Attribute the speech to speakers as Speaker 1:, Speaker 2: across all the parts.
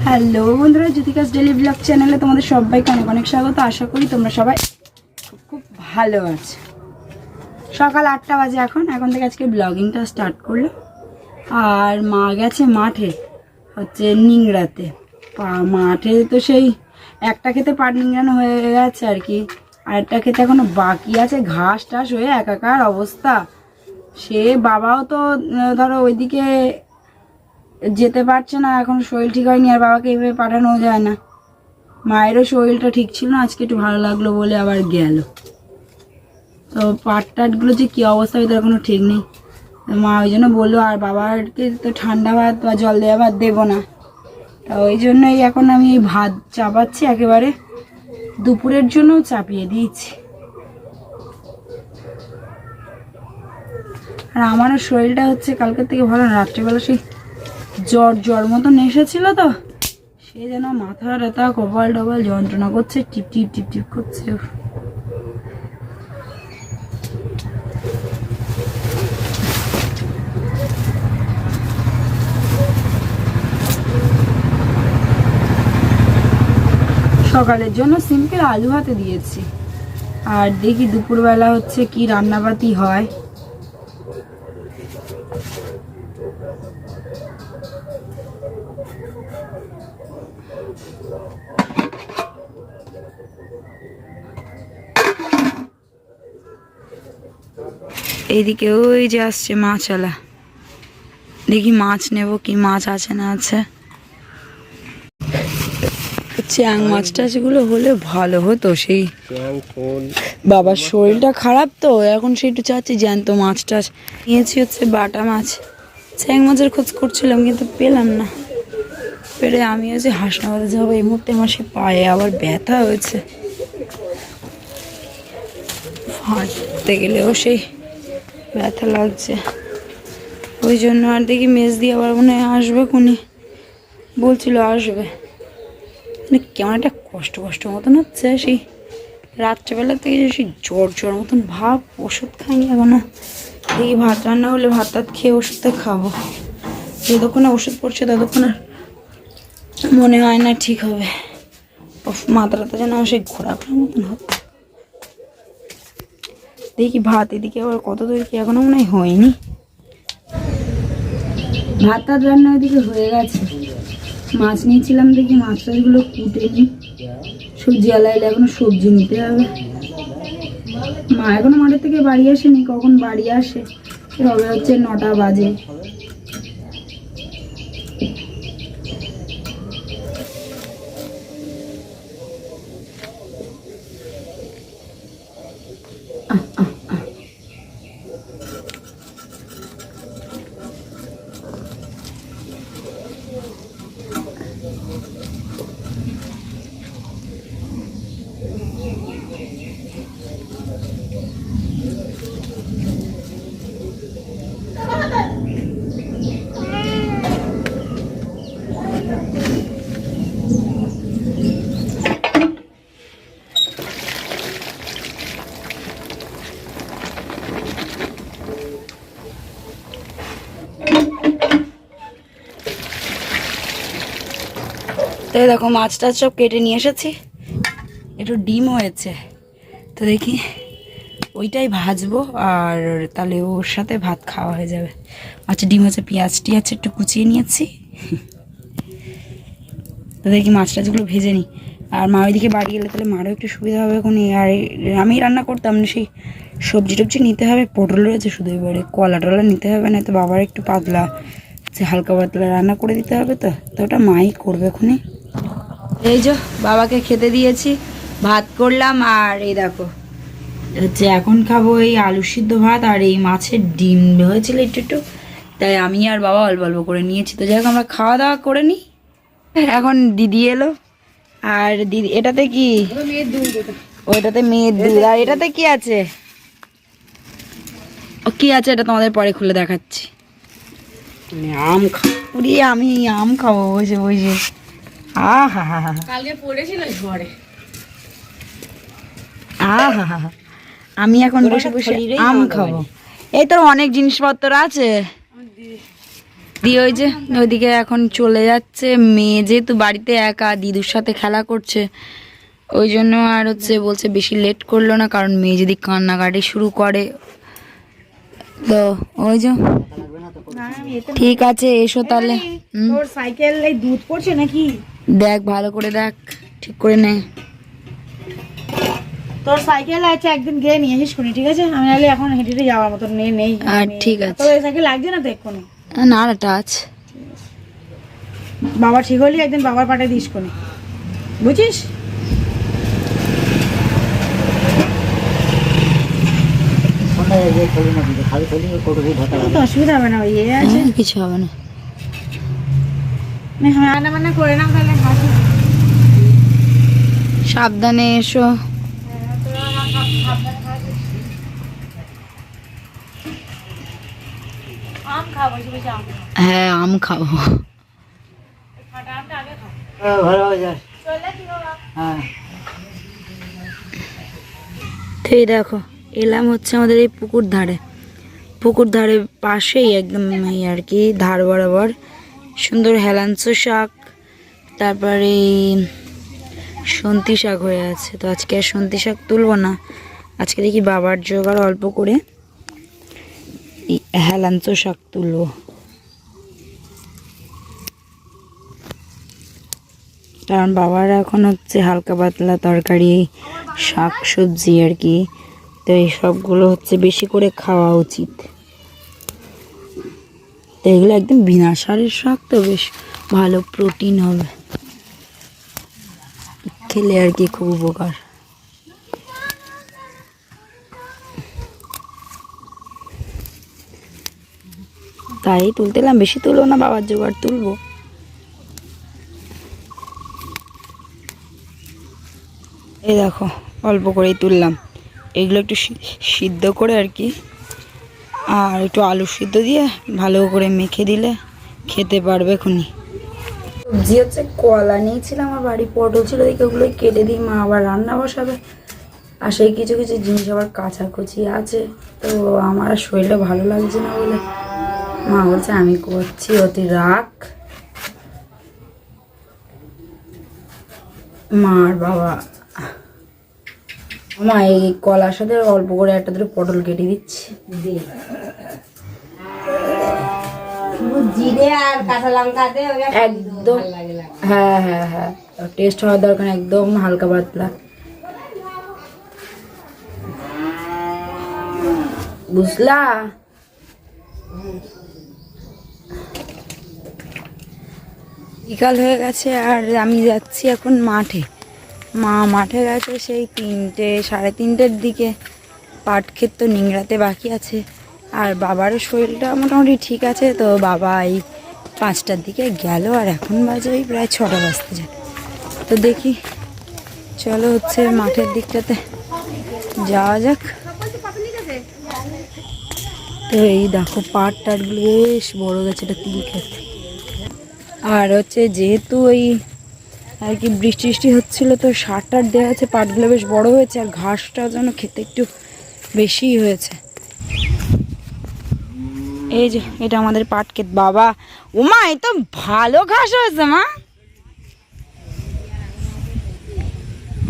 Speaker 1: Hello বন্ধুরা, জ্যোতিকাস daily blog চ্যানেলে তোমাদের সবাইকে অনেক অনেক স্বাগত। আশা করি তোমরা সবাই খুব ভালো আছো। সকাল 8টা বাজে এখন থেকে আজকে ব্লগিংটা স্টার্ট করলো। আর মা গেছে মাঠে, হচ্ছে নিংড়াতে। মাঠে তো সেই একটা খেতে পাট নিংড়ানো হয়ে গেছে আর কি, আরেকটা খেতে এখনো বাকি আছে। ঘাস টাস হয়ে একাকার অবস্থা। সে বাবাও তো ধরো ওইদিকে যেতে পারছে না, এখন শরীর ঠিক হয়নি, আর বাবাকে এইভাবে পাঠানো যায় না। মায়েরও শরীরটা ঠিক ছিল না, আজকে একটু ভালো লাগলো বলে আবার গেল। তো পাট টাটগুলো যে কী অবস্থা হয়েছে এখনো ঠিক নেই। মা ওই জন্য বললো, আর বাবাকে তো ঠান্ডা ভাত বা জল দেওয়া ভাত দেবো না। তা ওই জন্যই এখন আমি এই ভাত চাপাচ্ছি, একেবারে দুপুরের জন্য চাপিয়ে দিয়েছি। আর আমারও শরীরটা হচ্ছে কালকের থেকে ভালো না। রাত্রিবেলা সেই জ্বর মতন এসেছিল, তো সে যেন মাথা ব্যথা, কপাল টপাল যন্ত্রণা করছে, টিপ টিপ টিপ টিপ করছে। সকালের জন্য সিম্পল আলু ভাতে দিয়েছি, আর দেখি দুপুরবেলা হচ্ছে কি রান্নাবাতি হয়। এইদিকে ওই যে আসছে মাছওয়ালা, দেখি মাছ নেব, কি মাছ আছে না আছে। চ্যাং মাছ টাছগুলো হলে ভালো হতো। সেই বাবার শরীরটা খারাপ তো এখন সেই একটু চাচ্ছি জ্যান্ত মাছ টাছ নিয়েছি, হচ্ছে বাটা মাছ। চ্যাং মাছের খোঁজ করছিলাম কিন্তু পেলাম না, পেরে আমি হচ্ছে হাসনাবাদে যাবো। এই মুহূর্তে আমার সে পায়ে আবার ব্যথা হয়েছে, হাঁটতে গেলেও সেই ব্যথা লাগছে। ওই জন্য আর দেখি মেজ দিয়ে আবার মনে হয় আসবে, কোনি বলছিল আসবে। মানে কেমন একটা কষ্ট মতন হচ্ছে, সেই রাত্রেবেলা থেকে যে সেই জ্বর মতন ভাব। ওষুধ খাইনি এখনো, দেখি ভাত রান্না হলে ভাত টাত খেয়ে ওষুধটা খাবো। যতক্ষণে ওষুধ পড়ছে ততক্ষণ আর মনে হয় না ঠিক হবে। মাথাটা যেন আমার সেই ঘোরা মতন হচ্ছে। দেখি ভাত এদিকে আবার কত দূর কি এখনো মনে হয় হয়নি। ভাত টাত রান্না ওইদিকে হয়ে গেছে। মাছ নিয়েছিলাম, দেখি মাছ টাছগুলো কুটে নি। সবজি আলাইলে এখনো সবজি নিতে হবে। মা এখনো মাঠের থেকে বাড়ি আসেনি, কখন বাড়ি আসে তবে হচ্ছে 9টা বাজে। তো দেখো মাছ টাছ সব কেটে নিয়ে এসেছি, একটু ডিম হয়েছে, তো দেখি ওইটাই ভাজবো, আর তাহলে ওর সাথে ভাত খাওয়া হয়ে যাবে। আচ্ছা ডিম হচ্ছে, পেঁয়াজ টিয়াজ একটু কুচিয়ে নিয়েছি, তো দেখি মাছ টাছগুলো ভেজে নিই। আর মা ওইদিকে বাড়ি গেলে তাহলে মারও একটু সুবিধা হবে কোনি। আর আমি রান্না করতাম না, সেই সবজি টবজি নিতে হবে, পটল রয়েছে শুধু, এবারে কলা টলা নিতে হবে না, তো বাবার একটু পাতলা যে হালকা পাতলা রান্না করে দিতে হবে। তো ওটা মাই করবে খুনি। এই যে বাবাকে খেতে দিয়েছি, ভাত করলাম, আর এই দেখো হচ্ছে এখন খাবো এই আলু সিদ্ধ ভাত আর এই মাছের ডিম হয়েছিল একটু, তাই আমি আর বাবা অল্প অল্প করে নিয়েছি। তো যাই হোক আমরা খাওয়া দাওয়া করে নিই। এখন দিদি এলো, আর দিদি এটাতে কি, ওইটাতে মেয়ের দুধ, আর এটাতে কি আছে, ও কি আছে এটা তোমাদের পরে খুলে দেখাচ্ছি। আম খাবো, আমি আম খাবো বসে বসে। আমি এখন বসে বসে আম খাবো। এই তোর অনেক জিনিসপত্র আছে, দিয়ে ওই যে ওইদিকে এখন চলে যাচ্ছে। মেয়ে যেহেতু বাড়িতে একা, দিদুর সাথে খেলা করছে, ওই জন্য আর হচ্ছে বলছে বেশি লেট করলো না, কারণ মেয়ে যদি কান্নাকাটি শুরু করে। তো ওই যে ঠিক আছে, এসো তাহলে।
Speaker 2: তোর সাইকেল এই দুধ পড়ছে নাকি?
Speaker 1: দেখ ভালো করে দেখ, ঠিক করে নে।
Speaker 2: তোর সাইকেল আছে, একদিন গিয়ে নিয়ে এসিস কোনি, ঠিক আছে? আমি নাহলে এখন হেঁটে হেঁটে যাওয়ার মতো নেই।
Speaker 1: আর ঠিক আছে,
Speaker 2: তোর সাইকেল লাগছে না তো এক্ষুনি?
Speaker 1: না না টাচ।
Speaker 2: বাবা ঠিক হলি একদিন বাবার পাঠাই দিস কোনি, বুঝিস? তো অসুবিধা হবে না, ইয়ে আছে,
Speaker 1: কিছু হবে না।
Speaker 2: রান্না বান্না করে নাও তাহলে।
Speaker 1: সাবধানে এসো। হ্যাঁ আম খাবো। তো এই দেখো এলাম হচ্ছে আমাদের এই পুকুর ধারে পাশেই একদম এই আর কি ধার বরাবর সুন্দর হেলাঞ্চো শাক, তারপরে সন্তি শাক হয়ে আছে। তো আজকে আর সন্তি শাক তুলবো না, আজকে দেখি বাবার জোগাড় অল্প করে হেলাঞ্চো শাক তুলবো। কারণ বাবার এখন হচ্ছে হালকা পাতলা তরকারি, শাক সবজি আর কি, তো এই সবগুলো হচ্ছে বেশি করে খাওয়া উচিত। তো এগুলো একদম বিনা সারের শাক, তো বেশ ভালো প্রোটিন হবে খেলে আর কি, খুব উপকার। তাই তুলতেলাম, বেশি তুলবো না, বাবার জোগাড় তুলবো। এই দেখো অল্প করেই তুললাম, এগুলো একটু সিদ্ধ করে আর কি, আর একটু আলু সিদ্ধ দিয়ে ভালো করে মেখে দিলে খেতে পারবে খুনি। সবজি হচ্ছে কলা নিয়েছিলাম, আমার বাড়ি পটল ছিল, দেখে ওগুলোই কেটে দিই, মা আবার রান্না বসাবে। আর সেই কিছু কিছু জিনিস আবার কাচাকুচি আছে, তো আমার শরীরটা ভালো লাগছে না বলে মা বলছে আমি করছি, অতি রাখ। মা আর বাবা, মা এই কলার সাথে অল্প করে একটা দুটো পটল কেটে দিচ্ছি,
Speaker 2: জিরে আর কাঁচা লঙ্কা দে
Speaker 1: একদম। হ্যাঁ হ্যাঁ হ্যাঁ, টেস্ট হওয়ার দরকার, একদম হালকা পাতলা, বুঝলা? বিকাল হয়ে গেছে আর আমি যাচ্ছি এখন মাঠে। মা মাঠে গেছে সেই 3টে সাড়ে 3টের দিকে, পাট ক্ষেত তো নিংড়াতে বাকি আছে। আর বাবারও শরীরটা মোটামুটি ঠিক আছে, তো বাবা এই 5টার দিকে গেল, আর এখন বাজে ওই প্রায় 6টা বাজতে যায়। তো দেখি চলো হচ্ছে মাঠের দিকটাতে যাওয়া যাক। তো এই দেখো পাট টাটগুলো বেশ বড় গেছে, এটা তিল ক্ষেত। আর হচ্ছে যেহেতু ওই আর কি বৃষ্টি হচ্ছিল, তো সার টার দেওয়া আছে, পাটগুলো বেশ বড় হয়েছে, আর ঘাসটা যেন খেতে একটু বেশি হয়েছে। এই যে এটা আমাদের পাট ক্ষেত। বাবা ওমা, এ তো ভালো ঘাস হয়েছে মা,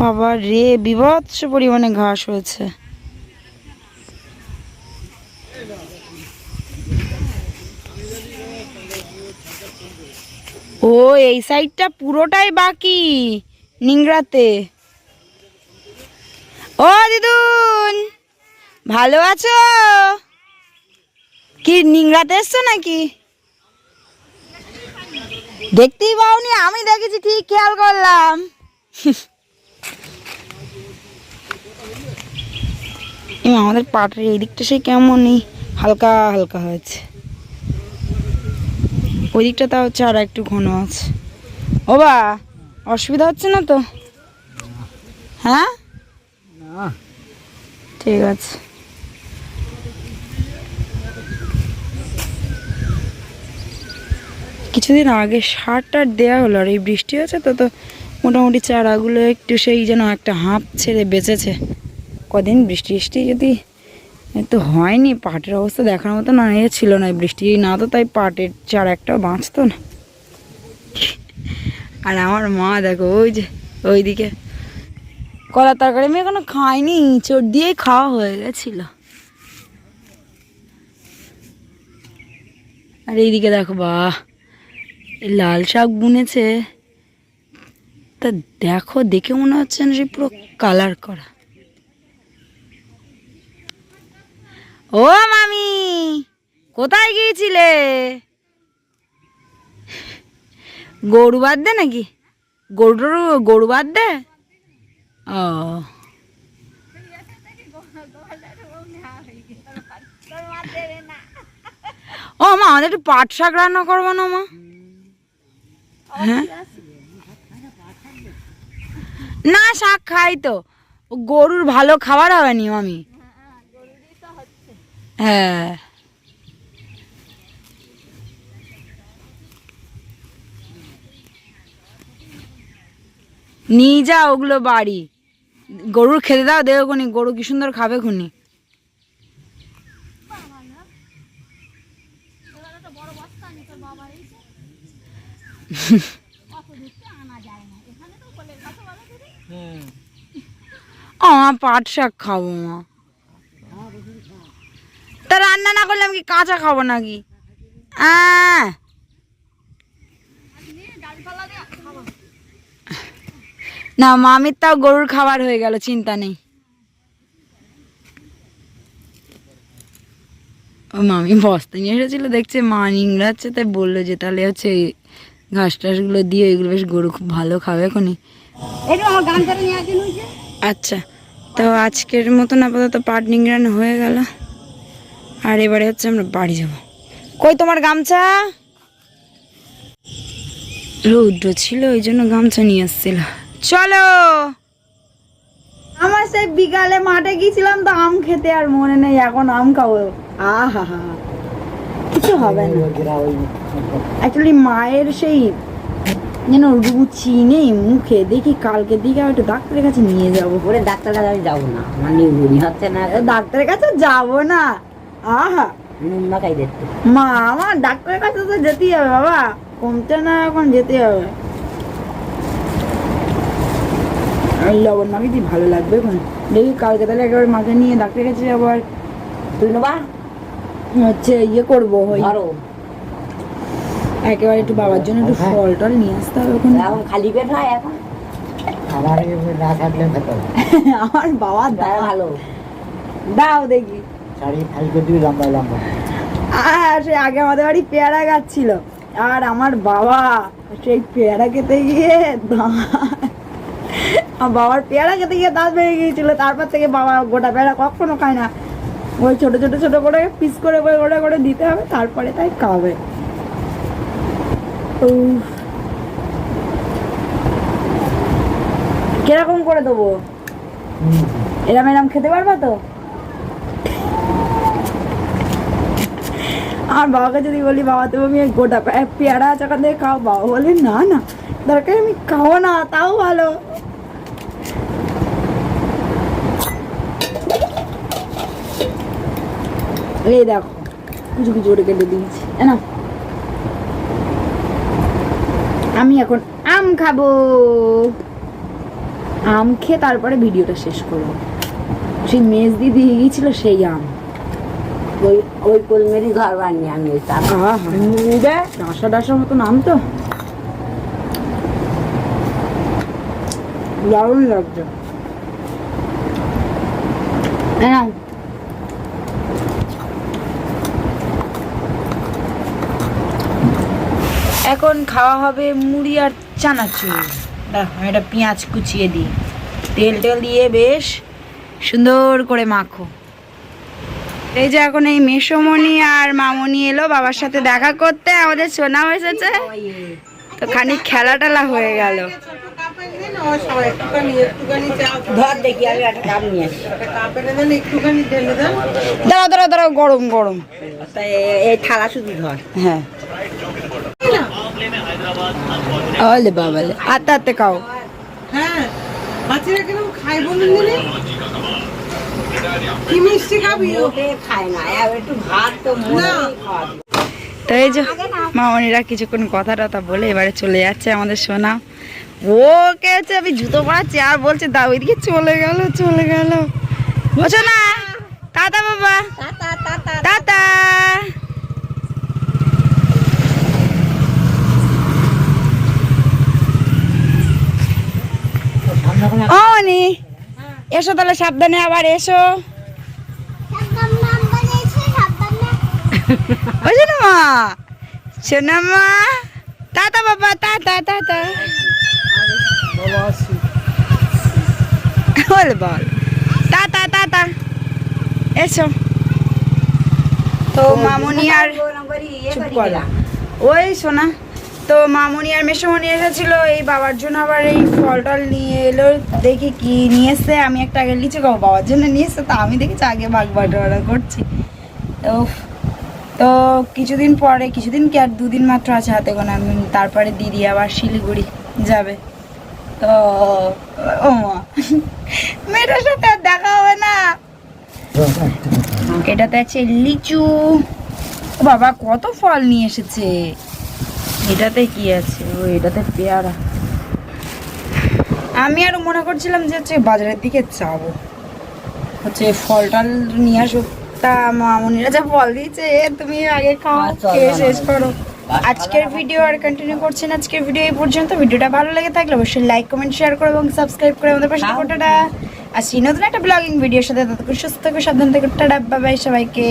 Speaker 1: বাবা রে বিভৎস পরিমাণে ঘাস হয়েছে। ও এই সাইডটা পুরোটাই বাকি নিংড়াতে। ও দিদুন ভালো আছো? কি নিংড়াতে এসছো নাকি? দেখতেই পাওনি, আমি দেখেছি, ঠিক খেয়াল করলাম। আমাদের পাটের এই দিকটা সেই কেমনই হালকা হালকা হয়েছে, ওই দিকটা তাও হচ্ছে আর একটু ঘন আছে। ও বা অসুবিধা হচ্ছে না তো? হ্যাঁ ঠিক আছে। কিছুদিন আগে সার টার দেওয়া হলো, আর এই বৃষ্টি হয়েছে তো, তো মোটামুটি চারাগুলো একটু সেই যেন একটা হাঁপ ছেড়ে বেঁচেছে। কদিন বৃষ্টি যদি এই তো হয়নি, পাটের অবস্থা দেখার মতো না, এ ছিল না, বৃষ্টি না তো তাই পাটের চারা একটাও বাঁচতো না। আর আমার মা দেখো ওই যে ওইদিকে কলা তরকারি আমি এখনো খাইনি, ইঁচড় দিয়েই খাওয়া হয়ে গেছিল। আর এইদিকে দেখো বাহ, এই লাল শাক বুনেছে, তা দেখো দেখে মনে হচ্ছে না, সে পুরো কালার করা। ও মামি, কোথায় গিয়েছিলে? গরু বাদ দে নাকি? গরু বাদ দে? ও ও মা, আমাদের একটু পাট শাক রান্না করবো না মা? হ্যাঁ না, শাক খাই তো, গরুর ভালো খাবার হবে নি মামি। হ্যাঁ নিয়ে যা ওগুলো বাড়ি, গরুর খেতে দাও, দেখো খুনি গরু কি সুন্দর খাবে খুনি। পাট শাক খাবো মা, তা রান্না না করলে আমি কি কাঁচা খাবো নাকি? না মামির তাও গরুর খাবার হয়ে গেল, চিন্তা নেই। ও মামি বস্তা নিয়ে এসেছিল, দেখছে মা নিংড়াচ্ছে, তাই বললো যে তাহলে হচ্ছে ঘাস টাসগুলো দিয়ে, এগুলো বেশ গরু খুব ভালো খাবে এখনই। আচ্ছা, তো আজকের মতন আপাতত পাট নিংড়ানো হয়ে গেল, আর এবারে হচ্ছে আমরা বাড়ি যাব। কই তোমার গামছা? রৌদ্র ছিল ওই জন্য গামছা নিয়ে আসছিল। চলো, আমার সেই বিকালে মাঠে গিয়েছিলাম তো আম খেতে, আর মনে নেই এখন আম খাবো। আহা হা, কিছু হবে না। অ্যাকচুয়ালি মায়ের সেই যেন রুচি নেই মুখে, দেখি কালকের দিকে একটু ডাক্তারের কাছে নিয়ে যাবো।
Speaker 3: ওরে ডাক্তারের কাছে আমি যাবো না, আমার নিউমোনি হচ্ছে না।
Speaker 1: ডাক্তারের কাছে যাবো না? আহা,
Speaker 3: নুন মাখাই দেখতে
Speaker 1: মা আমার ডাক্তারের কাছে তো যেতেই হবে বাবা, কমছে না এখন, যেতে হবে। লবণ মাখি দি ভালো লাগবে এখন, দেখি কালকে তাহলে একেবারে মাকে নিয়ে ডাক্তারের কাছে যাবো। আর
Speaker 3: তুই নেবা
Speaker 1: হচ্ছে ইয়ে করবো, ওই
Speaker 3: ধরো
Speaker 1: একেবারে একটু বাবার জন্য একটু ফল টল নিয়ে আসতে হবে এখন।
Speaker 3: এখন খালি পেট হয় এখন,
Speaker 4: আমার না থাকলে খেতে হবে।
Speaker 1: আমার বাবা
Speaker 3: তারা ভালো
Speaker 1: দাও দেখি।
Speaker 4: শাড়ি খালি করে দিবি লম্বা লম্বা।
Speaker 1: আর সে আগে আমাদের বাড়ি পেয়ারা গাছ ছিল, আর আমার বাবা সেই পেয়ারা খেতে গিয়ে আমার বাবার পেয়ারা খেতে গিয়ে দাঁত বেড়ে গিয়েছিল। তারপর থেকে বাবা গোটা পেয়ারা কখনো খায় না, ওই ছোট ছোট ছোট করে পিস করে করে করে দিতে হবে, তারপরে তাই খাবে। কিরকম করে দেবো? এরম এরম খেতে পারবা তো? আর বাবাকে যদি বলি বাবা তুমি গোটা পেয়ারা আছে ওখান থেকে খাও, বাবা বলে না না দরকার আমি খাবো না, তাও ভালো। এই দেখো কিছু কিছু করে কেটে দিয়েছি না, আমি এখন আম খাবো। আম খেয়ে তারপরে ভিডিওটা শেষ করবো। সেই মেজ দিদি গিয়েছিল সেই আম,
Speaker 3: ওই ওই কলমেরই ঘর বানিয়ে আমি ওই তার
Speaker 1: ডাঁসা ডাঁসার মতো নাম তো, দারুণ লাগছে। এখন খাওয়া হবে মুড়ি আর চানাচুর। এটা পেঁয়াজ কুচিয়ে দিই, তেল টেল দিয়ে বেশ সুন্দর করে মাখো। এই যে এখন এই মেসমণি আর মামনি এলো বাবার সাথে দেখা করতে, আমাদের সোনাও এসেছে, তো খানিক খেলা টেলা হয়ে গেল।
Speaker 3: ধর দেখি আমি একটা কাপ নিয়ে আসি।
Speaker 1: দাঁড়াও দাঁড়াও দাঁড়াও, গরম গরম।
Speaker 3: তাই এই থালা শুধু ধর।
Speaker 1: হ্যাঁ ওলে বাবালে, আতে আতে খাও।
Speaker 5: হ্যাঁ বাচ্চারা কেন খাই বলুন দিলে কি মিষ্টি খাবি
Speaker 3: মোটে খায় না একটু ভাত তো মোটেই খাওয়া দিবে।
Speaker 1: তো এই যে মামনিরা কিছুক্ষণ কথা টথা বলে এবারে চলে যাচ্ছে আমাদের সোনা। ওকে হচ্ছে আমি জুতো পরাচ্ছি আর বলছে দাও এদিকে চলে গেল ও সোনা টাটা বাবা টাটা। ও নি এসো তাহলে সাবধানে আবার এসো। ও সোনামা সোনামা টাটা বাবা টাটা টাটা বল বল টাটা টাটা এসো। তো মামনি আর চুপ কর ওই শোনা। তো মামনি আর মেসোমনি এসেছিল এই বাবার জন্য আবার এই ফল টল নিয়ে এলো। দেখি কি নিয়ে এসছে। আমি একটা আগে লিচু খাবো বাবার জন্য নিয়ে এসছে। তো আমি দেখেছি আগে ভাগ বাটোয়ারা করছি। তো কিছুদিন কি আর 2 দিন মাত্র আছে হাতে গোনা। তারপরে দিদি আবার শিলিগুড়ি যাবে। তো ও মা মেয়েটার সাথে আর দেখা হবে না। এটাতে আছে লিচু। ও বাবা কত ফল নিয়ে এসেছে। এটাতে কি আছে? ও এটাতে পেয়ারা। আমি আরো মনে করছিলাম যে হচ্ছে বাজারের দিকে যাবো হচ্ছে ফল টল নিয়ে আসো। তা মামনিরা যা ফল দিয়েছে তুমি আগে খাও খেয়ে শেষ করো। আজকের ভিডিও আর কন্টিনিউ করছি না। আজকের ভিডিও এই পর্যন্ত। ভিডিওটা ভালো লেগে থাকলে অবশ্যই লাইক কমেন্ট শেয়ার করো এবং সাবস্ক্রাইব করে আমাদের পাশে ফটোটা। আর নতুন একটা ব্লগিং ভিডিওর সাথে ততক্ষণ সুস্থ থাকো সাবধান থাকো টাটা বাই বাই সবাইকে।